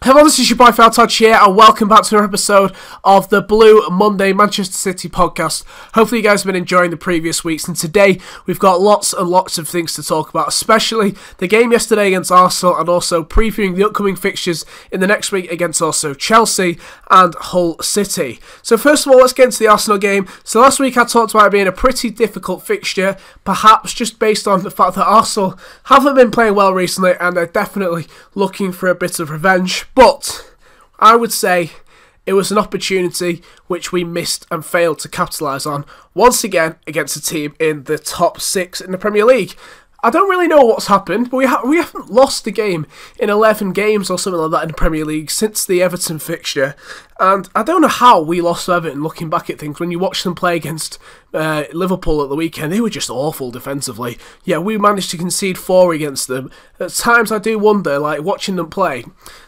Hello, this is your boy Faltouch here, and welcome back to another episode of the Blue Monday Manchester City podcast. Hopefully you guys have been enjoying the previous weeks, and today we've got lots and lots of things to talk about, especially the game yesterday against Arsenal, and also previewing the upcoming fixtures in the next week against also Chelsea and Hull City. So first of all, let's get into the Arsenal game. So last week I talked about it being a pretty difficult fixture, perhaps just based on the fact that Arsenal haven't been playing well recently, and they're definitely looking for a bit of revenge. But I would say it was an opportunity which we missed and failed to capitalise on once again against a team in the top 6 in the Premier League. I don't really know what's happened, but we haven't lost a game in 11 games or something like that in the Premier League since the Everton fixture. And I don't know how we lost to Everton, looking back at things. When you watch them play against Liverpool at the weekend, they were just awful defensively. Yeah, we managed to concede 4 against them. At times I do wonder, like watching them play,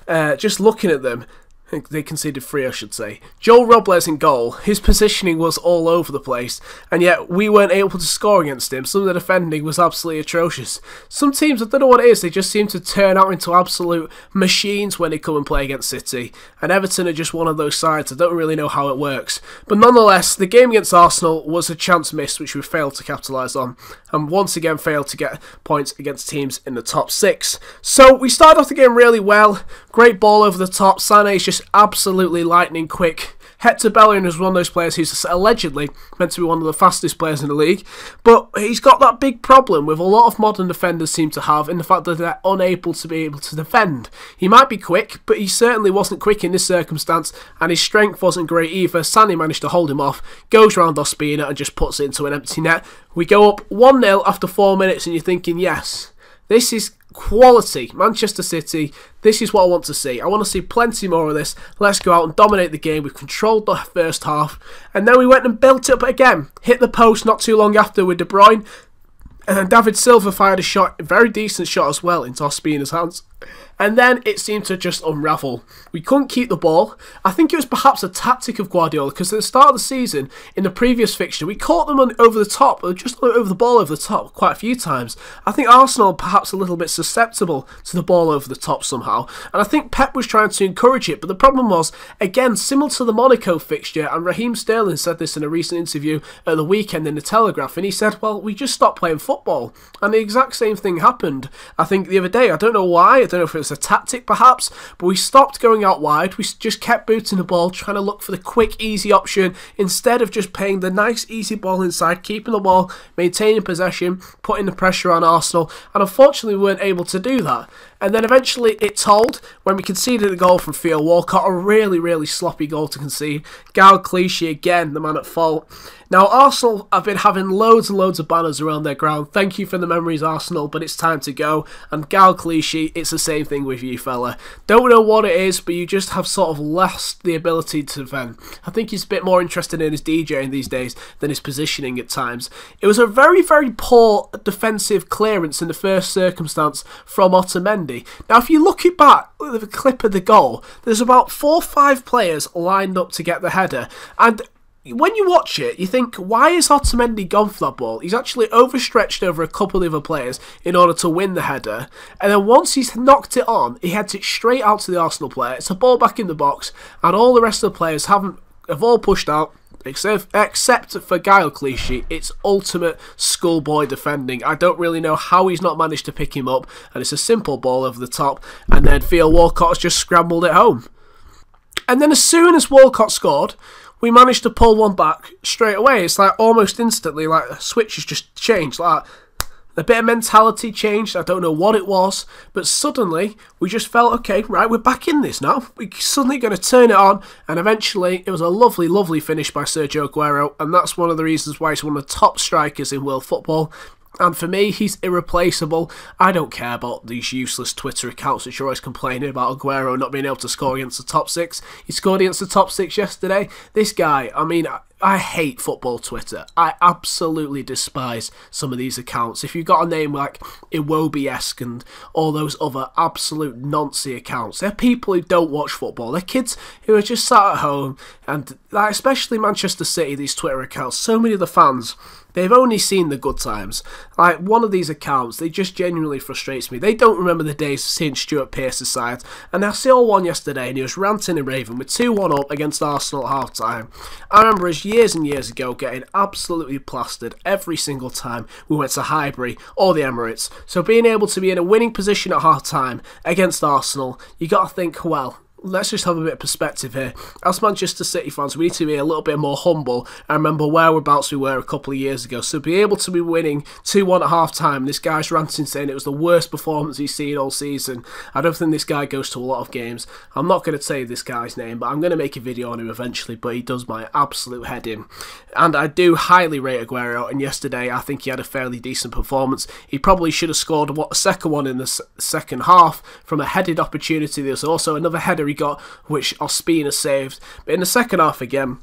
just looking at them. They conceded 3, I should say. Joel Robles in goal, his positioning was all over the place, and yet we weren't able to score against him. Some of the defending was absolutely atrocious. Some teams, I don't know what it is, they just seem to turn out into absolute machines when they come and play against City, and Everton are just one of those sides. I don't really know how it works. But nonetheless, the game against Arsenal was a chance missed, which we failed to capitalise on, and once again failed to get points against teams in the top 6. So we started off the game really well. Great ball over the top. Sané's just absolutely lightning quick. Hector Bellerin is one of those players who's allegedly meant to be one of the fastest players in the league, but he's got that big problem with a lot of modern defenders seem to have in the fact that they're unable to be able to defend. He might be quick, but he certainly wasn't quick in this circumstance, and his strength wasn't great either. Sané managed to hold him off, goes round Ospina and just puts it into an empty net. We go up 1-0 after 4 minutes, and you're thinking, yes, this is quality. Manchester City, this is what I want to see. I want to see plenty more of this. Let's go out and dominate the game. We've controlled the first half, and then we went and built it up again. Hit the post not too long after with De Bruyne, and then David Silva fired a shot, a very decent shot as well, into Ospina's hands. And then it seemed to just unravel. We couldn't keep the ball. I think it was perhaps a tactic of Guardiola, because at the start of the season, in the previous fixture, we caught them over the top, or just over the ball over the top quite a few times. I think Arsenal are perhaps a little bit susceptible to the ball over the top somehow, and I think Pep was trying to encourage it, but the problem was, again, similar to the Monaco fixture, and Raheem Sterling said this in a recent interview at the weekend in the Telegraph, and he said, well, we just stopped playing football, and the exact same thing happened, I think, the other day. I don't know why, I don't know if it was a tactic perhaps, but we stopped going out wide. We just kept booting the ball, trying to look for the quick, easy option instead of just playing the nice, easy ball inside, keeping the ball, maintaining possession, putting the pressure on Arsenal, and unfortunately we weren't able to do that. And then eventually it told when we conceded a goal from Theo Walcott, a really, really sloppy goal to concede. Gaël Clichy again, the man at fault. Now, Arsenal have been having loads and loads of banners around their ground. Thank you for the memories, Arsenal, but it's time to go. And Gaël Clichy, it's the same thing with you, fella. Don't know what it is, but you just have sort of lost the ability to defend. I think he's a bit more interested in his DJing these days than his positioning at times. It was a very, very poor defensive clearance in the first circumstance from Otamendi. Now, if you look it back at the clip of the goal, there's about 4 or 5 players lined up to get the header, and when you watch it, you think, why is Otamendi gone for that ball? He's actually overstretched over a couple of other players in order to win the header. And then once he's knocked it on, he heads it straight out to the Arsenal player. It's a ball back in the box, and all the rest of the players have all pushed out, except for Gaël Clichy. It's ultimate schoolboy defending. I don't really know how he's not managed to pick him up, and it's a simple ball over the top, and then Theo Walcott has just scrambled it home. And then as soon as Walcott scored, we managed to pull one back straight away. It's like almost instantly, like a switch has just changed. Like a bit of mentality changed. I don't know what it was, but suddenly we just felt, okay, right, we're back in this now. We're suddenly going to turn it on, and eventually it was a lovely, lovely finish by Sergio Aguero, and that's one of the reasons why he's one of the top strikers in world football. And for me, he's irreplaceable. I don't care about these useless Twitter accounts which are always complaining about Aguero not being able to score against the top 6. He scored against the top 6 yesterday. This guy, I mean, I hate football Twitter. I absolutely despise some of these accounts. If you've got a name like Iwobi-esque and all those other absolute nonsense accounts, they're people who don't watch football. They're kids who are just sat at home, and especially Manchester City, these Twitter accounts, so many of the fans, they've only seen the good times. Like, one of these accounts, they just genuinely frustrates me. They don't remember the days of seeing Stuart Pearce's side. And I saw one yesterday, and he was ranting and raving with 2-1 up against Arsenal at half-time. I remember us years and years ago getting absolutely plastered every single time we went to Highbury or the Emirates. So being able to be in a winning position at half-time against Arsenal, you got to think, well, let's just have a bit of perspective here. As Manchester City fans, we need to be a little bit more humble and remember whereabouts we were a couple of years ago. So be able to be winning 2-1 at half-time, this guy's ranting saying it was the worst performance he's seen all season. I don't think this guy goes to a lot of games. I'm not going to say this guy's name, but I'm going to make a video on him eventually, but he does my absolute head in. And I do highly rate Aguero, and yesterday I think he had a fairly decent performance. He probably should have scored a second one in the second half from a headed opportunity. There's also another header he got, which Ospina saved. But in the second half again,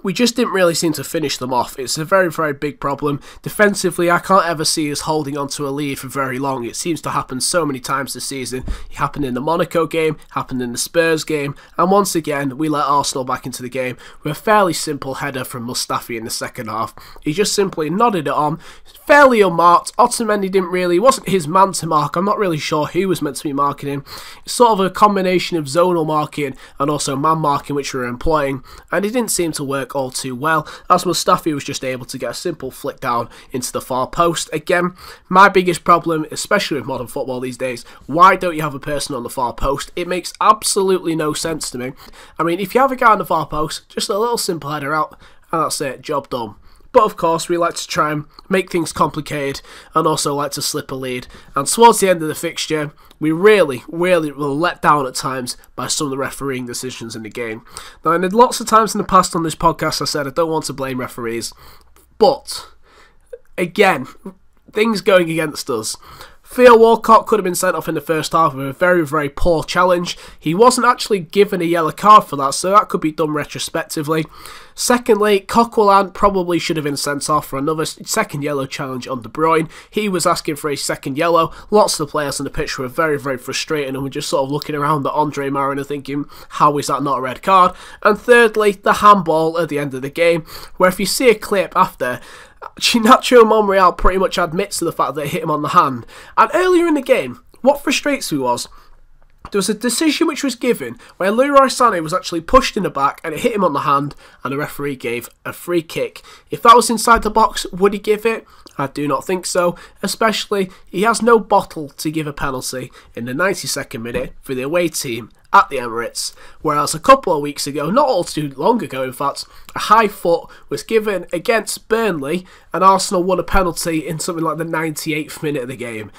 we just didn't really seem to finish them off. It's a very, very big problem. Defensively, I can't ever see us holding on to a lead for very long. It seems to happen so many times this season. It happened in the Monaco game, happened in the Spurs game, and once again, we let Arsenal back into the game with a fairly simple header from Mustafi in the second half. He just simply nodded it on, fairly unmarked. Otamendi it wasn't his man to mark. I'm not really sure who was meant to be marking him. It's sort of a combination of zonal marking and also man marking which we were employing, and it didn't seem to work all too well, as Mustafi was just able to get a simple flick down into the far post. Again, my biggest problem, especially with modern football these days, why don't you have a person on the far post? It makes absolutely no sense to me. I mean, if you have a guy on the far post, just a little simple header out, and that's it, job done. But of course, we like to try and make things complicated and also like to slip a lead. And towards the end of the fixture, we really were let down at times by some of the refereeing decisions in the game. Now, and lots of times in the past on this podcast, I said I don't want to blame referees. But, again, things going against us. Theo Walcott could have been sent off in the first half with a very, very poor challenge. He wasn't actually given a yellow card for that, so that could be done retrospectively. Secondly, Coquelin probably should have been sent off for another second yellow challenge on De Bruyne. He was asking for a second yellow. Lots of the players on the pitch were very, very frustrated and were just sort of looking around at Andre Mariner thinking, how is that not a red card? And thirdly, the handball at the end of the game, where if you see a clip after, Nacho Monreal pretty much admits to the fact that it hit him on the hand. And earlier in the game, what frustrates me was, there was a decision which was given where Leroy Sané was actually pushed in the back and it hit him on the hand and the referee gave a free kick. If that was inside the box, would he give it? I do not think so, especially he has no bottle to give a penalty in the 92nd minute for the away team at the Emirates, whereas a couple of weeks ago, not all too long ago in fact, a high foot was given against Burnley and Arsenal won a penalty in something like the 98th minute of the game.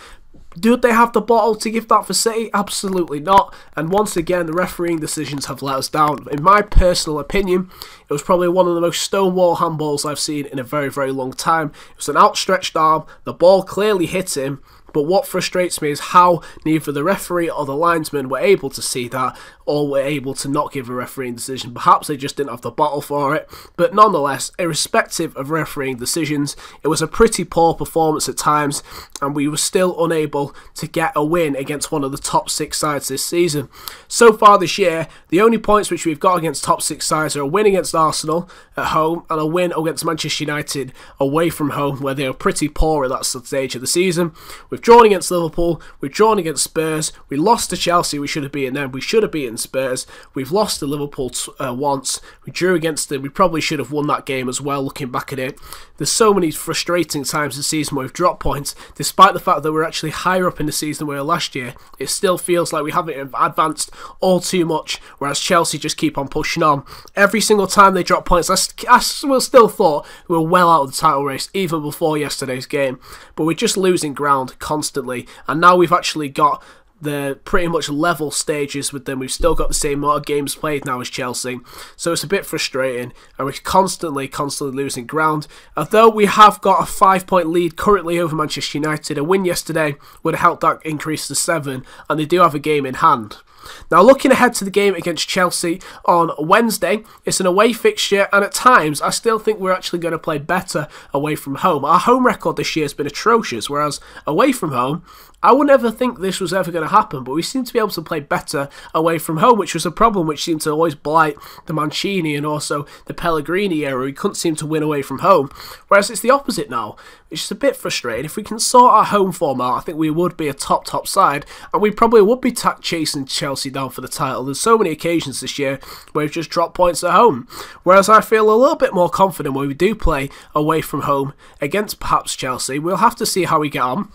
Do they have the bottle to give that for City? Absolutely not. And once again, the refereeing decisions have let us down. In my personal opinion, it was probably one of the most stonewall handballs I've seen in a very, very long time. It was an outstretched arm. The ball clearly hit him. But what frustrates me is how neither the referee or the linesman were able to see that or were able to not give a refereeing decision. Perhaps they just didn't have the bottle for it. But nonetheless, irrespective of refereeing decisions, it was a pretty poor performance at times and we were still unable to get a win against one of the top 6 sides this season. So far this year, the only points which we've got against top 6 sides are a win against Arsenal at home and a win against Manchester United away from home, where they were pretty poor at that stage of the season. We've drawn against Liverpool, we've drawn against Spurs, we lost to Chelsea, we should have beaten them, we should have beaten Spurs, we've lost to Liverpool once, we drew against them, we probably should have won that game as well looking back at it. There's so many frustrating times this season where we've dropped points, despite the fact that we're actually higher up in the season than we were last year. It still feels like we haven't advanced all too much, whereas Chelsea just keep on pushing on. Every single time they drop points, I still thought we were well out of the title race, even before yesterday's game, but we're just losing ground constantly, and now we've actually got the pretty much level stages with them. We've still got the same amount of games played now as Chelsea, so it's a bit frustrating and we're constantly losing ground. Although we have got a 5-point lead currently over Manchester United, a win yesterday would have helped that increase to 7 and they do have a game in hand. Now, looking ahead to the game against Chelsea on Wednesday, it's an away fixture, and at times I still think we're actually going to play better away from home. Our home record this year has been atrocious, whereas away from home, I would never think this was ever going to happen, but we seem to be able to play better away from home, which was a problem which seemed to always blight the Mancini and also the Pellegrini era. We couldn't seem to win away from home, whereas it's the opposite now, which is a bit frustrating. If we can sort our home form out, I think we would be a top side, and we probably would be chasing Chelsea down for the title. There's so many occasions this year where we've just dropped points at home, whereas I feel a little bit more confident when we do play away from home against perhaps Chelsea. We'll have to see how we get on.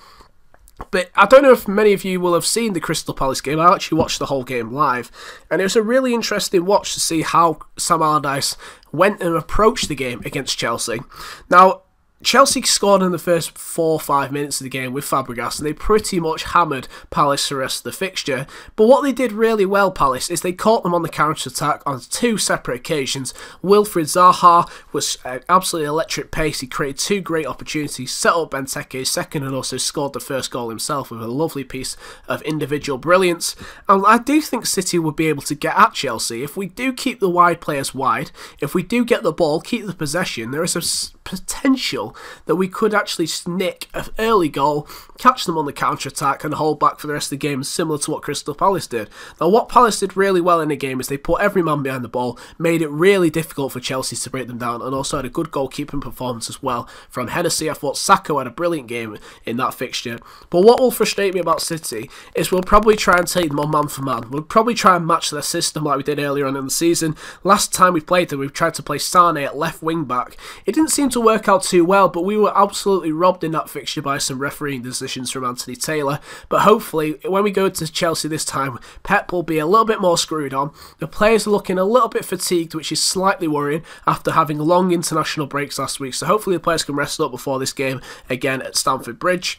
But I don't know if many of you will have seen the Crystal Palace game. I actually watched the whole game live, and it was a really interesting watch to see how Sam Allardyce went and approached the game against Chelsea. Now, Chelsea scored in the first 4 or 5 minutes of the game with Fabregas, and they pretty much hammered Palace the rest of the fixture. But what they did really well, Palace, is they caught them on the counter-attack on 2 separate occasions. Wilfried Zaha was absolutely electric pace. He created 2 great opportunities, set up Benteke's second, and also scored the first goal himself with a lovely piece of individual brilliance. And I do think City would be able to get at Chelsea. If we do keep the wide players wide, if we do get the ball, keep the possession, there is a potential that we could actually nick an early goal, catch them on the counter-attack and hold back for the rest of the game, similar to what Crystal Palace did. Now, what Palace did really well in the game is they put every man behind the ball, made it really difficult for Chelsea to break them down, and also had a good goalkeeping performance as well from Hennessy. I thought Saka had a brilliant game in that fixture. But what will frustrate me about City is we'll probably try and take them on man for man. We'll probably try and match their system like we did earlier on in the season. Last time we played them, we tried to play Sane at left wing back. It didn't seem to work out too well, but we were absolutely robbed in that fixture by some refereeing decisions from Anthony Taylor. But hopefully, when we go to Chelsea this time, Pep will be a little bit more screwed on. The players are looking a little bit fatigued, which is slightly worrying after having long international breaks last week. So hopefully the players can rest up before this game again at Stamford Bridge.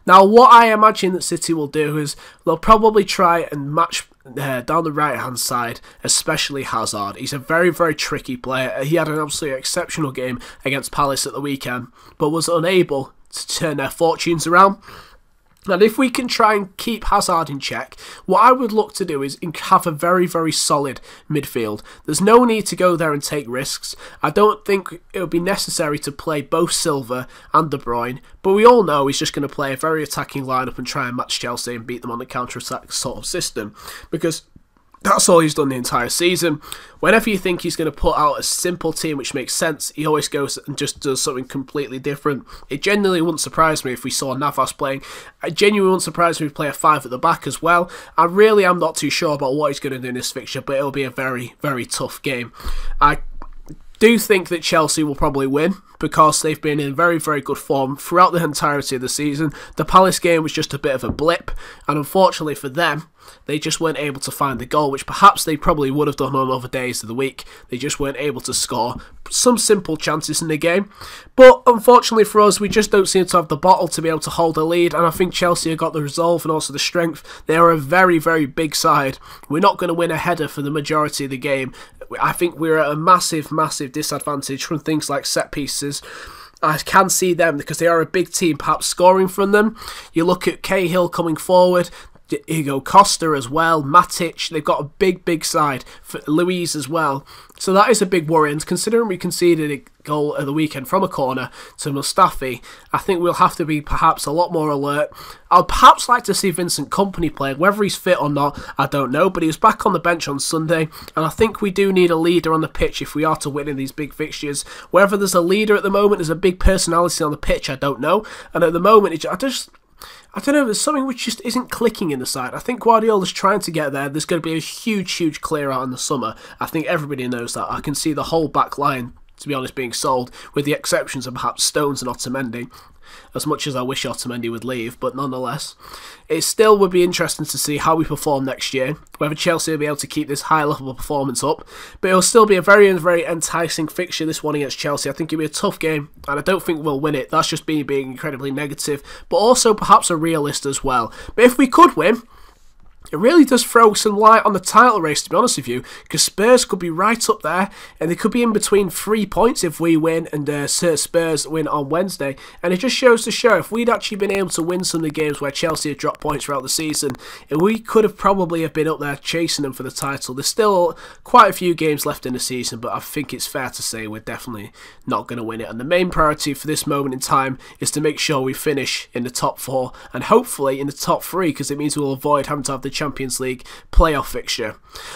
Now, what I imagine that City will do is they'll probably try and match down the right-hand side, especially Hazard. He's a very tricky player. He had an absolutely exceptional game against Palace at the weekend, but was unable to turn their fortunes around. And if we can try and keep Hazard in check, what I would look to do is have a very solid midfield. There's no need to go there and take risks. I don't think it would be necessary to play both Silva and De Bruyne, but we all know he's just going to play a very attacking lineup and try and match Chelsea and beat them on the counter-attack sort of system, because that's all he's done the entire season. Whenever you think he's going to put out a simple team which makes sense, he always goes and just does something completely different. It genuinely wouldn't surprise me if we saw Navas playing. It genuinely wouldn't surprise me if we play a 5 at the back as well. I really am not too sure about what he's going to do in this fixture, but it'll be a very tough game. I do think that Chelsea will probably win because they've been in very good form throughout the entirety of the season. The Palace game was just a bit of a blip, and unfortunately for them, they just weren't able to find the goal, which perhaps they probably would have done on other days of the week. They just weren't able to score some simple chances in the game. But unfortunately for us, we just don't seem to have the bottle to be able to hold a lead, and I think Chelsea have got the resolve and also the strength. They are a very big side. We're not going to win a header for the majority of the game. I think we're at a massive disadvantage from things like set pieces. I can see them, because they are a big team, perhaps scoring from them. You look at Cahill coming forward, Hugo Costa as well, Matic, they've got a big side, for Luiz as well. So that is a big worry, and considering we conceded a goal at the weekend from a corner to Mustafi, I think we'll have to be perhaps a lot more alert. I'd perhaps like to see Vincent Kompany play. Whether he's fit or not, I don't know, but he was back on the bench on Sunday, and I think we do need a leader on the pitch if we are to win in these big fixtures. Whether there's a leader at the moment, there's a big personality on the pitch, I don't know, and at the moment, I don't know, there's something which just isn't clicking in the side. I think Guardiola's trying to get there. There's going to be a huge clear out in the summer. I think everybody knows that. I can see the whole back line, to be honest, being sold, with the exceptions of perhaps Stones and Otamendi. As much as I wish Otamendi would leave, but nonetheless, it still would be interesting to see how we perform next year, whether Chelsea will be able to keep this high level of performance up. But it'll still be a very enticing fixture, this one against Chelsea. I think it'll be a tough game, and I don't think we'll win it. That's just me being incredibly negative, but also perhaps a realist as well. But if we could win, it really does throw some light on the title race, to be honest with you, because Spurs could be right up there, and they could be in between 3 points if we win and Spurs win on Wednesday. And it just shows to show if we'd actually been able to win some of the games where Chelsea had dropped points throughout the season, we could have probably have been up there chasing them for the title. There's still quite a few games left in the season, but I think it's fair to say we're definitely not going to win it. And the main priority for this moment in time is to make sure we finish in the top 4 and hopefully in the top 3, because it means we'll avoid having to have the Champions League playoff fixture.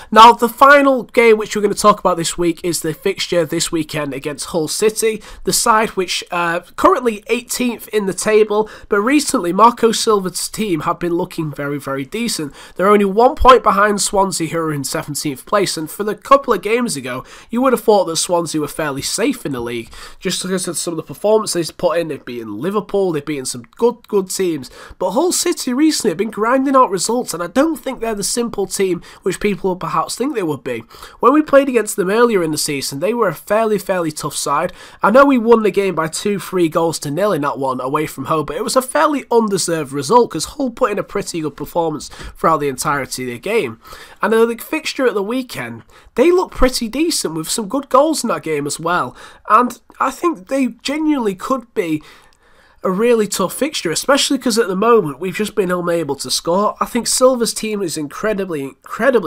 Now, the final game which we're going to talk about this week is the fixture this weekend against Hull City, the side which currently 18th in the table, but recently Marco Silva's team have been looking very, very decent. They're only 1 point behind Swansea, who are in 17th place, and for the couple of games ago, you would have thought that Swansea were fairly safe in the league, just because of some of the performances put in. They've beaten Liverpool, they've beaten some good teams, but Hull City recently have been grinding out results, and I don't think they're the simple team which people would perhaps think they would be. When we played against them earlier in the season, they were a fairly tough side. I know we won the game by 2-3 goals to nil in that one away from home, but it was a fairly undeserved result because Hull put in a pretty good performance throughout the entirety of the game. And the fixture at the weekend, they look pretty decent with some good goals in that game as well, and I think they genuinely could be a really tough fixture, especially because at the moment we've just been unable to score. I think Silva's team is incredibly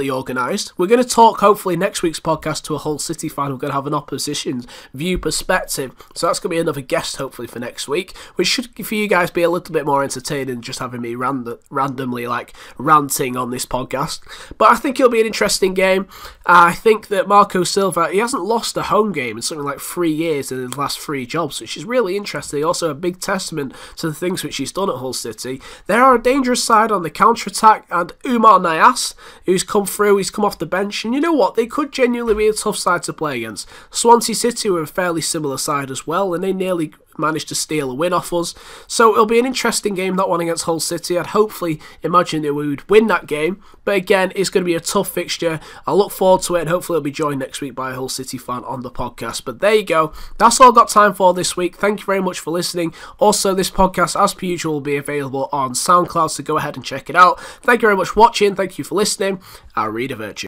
organised. We're going to talk hopefully next week's podcast to a Hull City fan. We're going to have an opposition's view perspective, so that's going to be another guest hopefully for next week, which should for you guys be a little bit more entertaining than just having me randomly like ranting on this podcast. But I think it'll be an interesting game. I think that Marco Silva, he hasn't lost a home game in something like 3 years in his last 3 jobs, which is really interesting. Also a big testament to the things which he's done at Hull City. They are a dangerous side on the counter-attack, and Oumar Niasse, who's come through, he's come off the bench, and you know what, they could genuinely be a tough side to play against. Swansea City were a fairly similar side as well, and they nearly managed to steal a win off us. So it'll be an interesting game, that one against Hull City. I'd hopefully imagine that we would win that game, but again, it's going to be a tough fixture. I look forward to it, and hopefully I'll be joined next week by a Hull City fan on the podcast. But there you go, that's all I've got time for this week. Thank you very much for listening. Also, this podcast, as per usual, will be available on SoundCloud, so go ahead and check it out. Thank you very much for watching, thank you for listening. Arrivederci.